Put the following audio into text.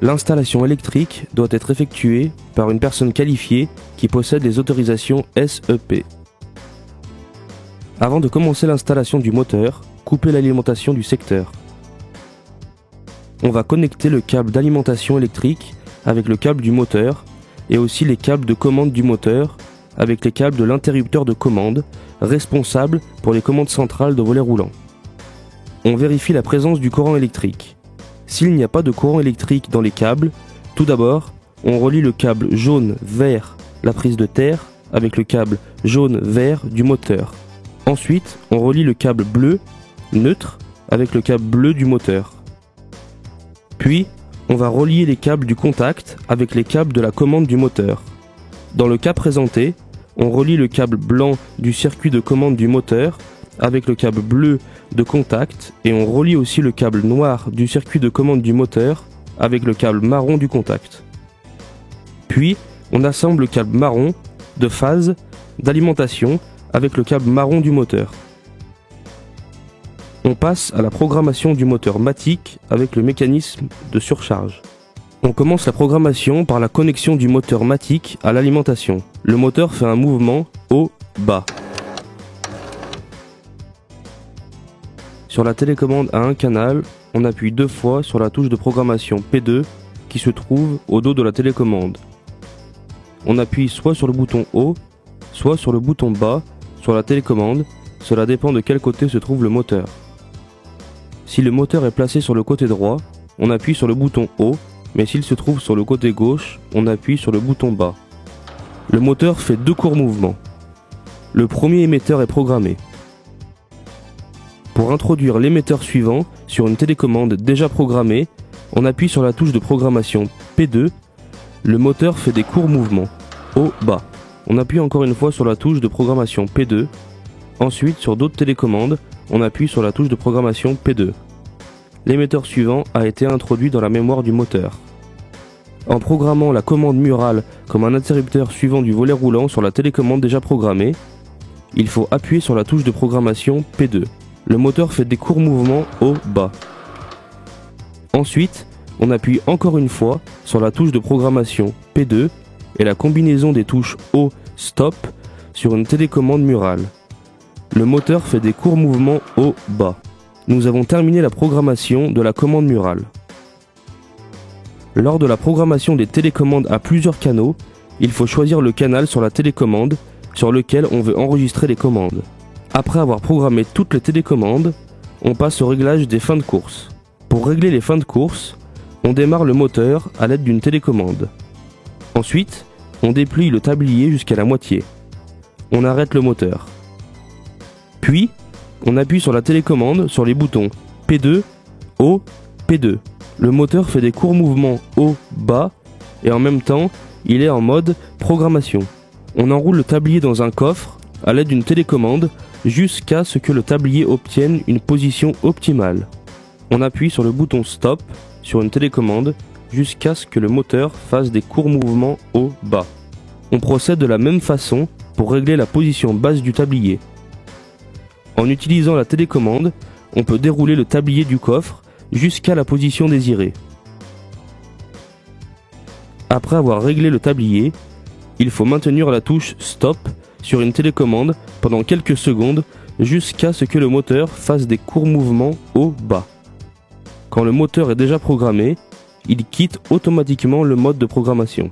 L'installation électrique doit être effectuée par une personne qualifiée qui possède les autorisations SEP. Avant de commencer l'installation du moteur, coupez l'alimentation du secteur. On va connecter le câble d'alimentation électrique avec le câble du moteur et aussi les câbles de commande du moteur avec les câbles de l'interrupteur de commande responsable pour les commandes centrales de volet roulant. On vérifie la présence du courant électrique. S'il n'y a pas de courant électrique dans les câbles, tout d'abord, on relie le câble jaune-vert, la prise de terre, avec le câble jaune-vert du moteur. Ensuite, on relie le câble bleu, neutre, avec le câble bleu du moteur. Puis, on va relier les câbles du contact avec les câbles de la commande du moteur. Dans le cas présenté, on relie le câble blanc du circuit de commande du moteur avec le câble bleu de contact et on relie aussi le câble noir du circuit de commande du moteur avec le câble marron du contact. Puis, on assemble le câble marron de phase d'alimentation avec le câble marron du moteur. On passe à la programmation du moteur Matic avec le mécanisme de surcharge. On commence la programmation par la connexion du moteur Matic à l'alimentation. Le moteur fait un mouvement haut-bas. Sur la télécommande à un canal, on appuie 2 fois sur la touche de programmation P2 qui se trouve au dos de la télécommande. On appuie soit sur le bouton haut, soit sur le bouton bas sur la télécommande, cela dépend de quel côté se trouve le moteur. Si le moteur est placé sur le côté droit, on appuie sur le bouton haut, mais s'il se trouve sur le côté gauche, on appuie sur le bouton bas. Le moteur fait 2 courts mouvements. Le premier émetteur est programmé. Pour introduire l'émetteur suivant sur une télécommande déjà programmée, on appuie sur la touche de programmation P2. Le moteur fait des courts mouvements, haut-bas. On appuie encore une fois sur la touche de programmation P2. Ensuite, sur d'autres télécommandes, on appuie sur la touche de programmation P2. L'émetteur suivant a été introduit dans la mémoire du moteur. En programmant la commande murale comme un interrupteur suivant du volet roulant sur la télécommande déjà programmée, il faut appuyer sur la touche de programmation P2. Le moteur fait des courts mouvements haut-bas. Ensuite, on appuie encore une fois sur la touche de programmation P2 et la combinaison des touches haut-stop sur une télécommande murale. Le moteur fait des courts mouvements haut-bas. Nous avons terminé la programmation de la commande murale. Lors de la programmation des télécommandes à plusieurs canaux, il faut choisir le canal sur la télécommande sur lequel on veut enregistrer les commandes. Après avoir programmé toutes les télécommandes, on passe au réglage des fins de course. Pour régler les fins de course, on démarre le moteur à l'aide d'une télécommande. Ensuite, on déplie le tablier jusqu'à la moitié. On arrête le moteur. Puis, on appuie sur la télécommande sur les boutons P2, haut, P2. Le moteur fait des courts mouvements haut-bas et en même temps, il est en mode programmation. On enroule le tablier dans un coffre à l'aide d'une télécommande jusqu'à ce que le tablier obtienne une position optimale. On appuie sur le bouton Stop sur une télécommande jusqu'à ce que le moteur fasse des courts mouvements haut-bas. On procède de la même façon pour régler la position basse du tablier. En utilisant la télécommande, on peut dérouler le tablier du coffre jusqu'à la position désirée. Après avoir réglé le tablier, il faut maintenir la touche Stop sur une télécommande pendant quelques secondes jusqu'à ce que le moteur fasse des courts mouvements haut-bas. Quand le moteur est déjà programmé, il quitte automatiquement le mode de programmation.